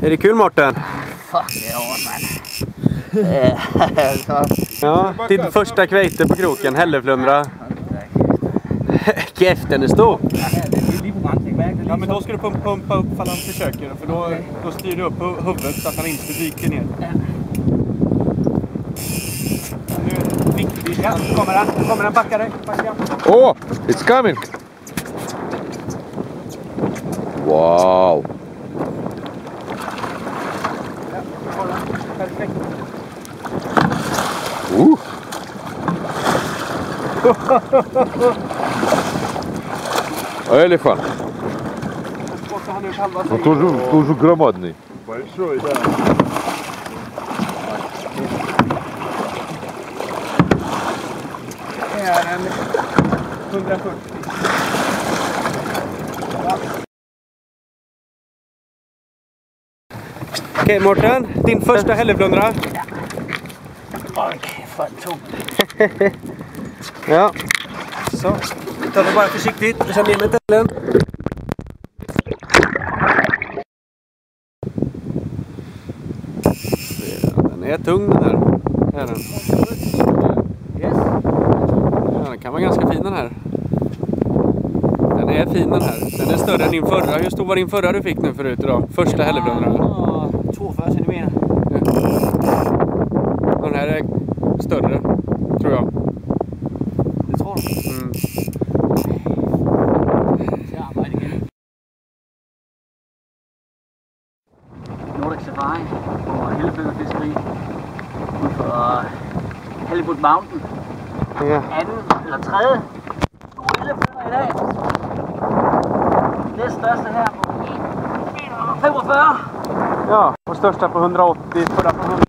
Är det kul, Mårten? Fuck ja, man. Ja, ditt första kväte på kroken, hälleflundra. Käften är stor. Ja, men då ska du pumpa upp för han försöker. För då styr du upp huvudet så att han inte dyker ner. Nu är det viktigt. Ja, kommer den backa dig. Oh, it's coming. Wow. Perfekt. Элефант. Он тоже громадный. Большой, да. Är en 140. Okej, Mårten, din första hälleflundra. Okej, fan tog. Ja. Så, tar vi bara försiktigt och sen ner med tällen. Den är tung den här. Är den. Yes. Ja, den kan vara ganska fin den här. Den är fin den här. Den är större än din förra. Hur stor var din förra du fick nu förut idag? Första hälleflundran. 42 centimeter. Den här är större, tror jag. Det tror du? Mm. Så arbejde igen. Nordic Safari på Helleflynder-fiskeri ud for Halibut Mountain. Ja. Anden eller tredje store helleflynder i dag. Næst største her på 1,45. Ja, och största på 180, förra på 100.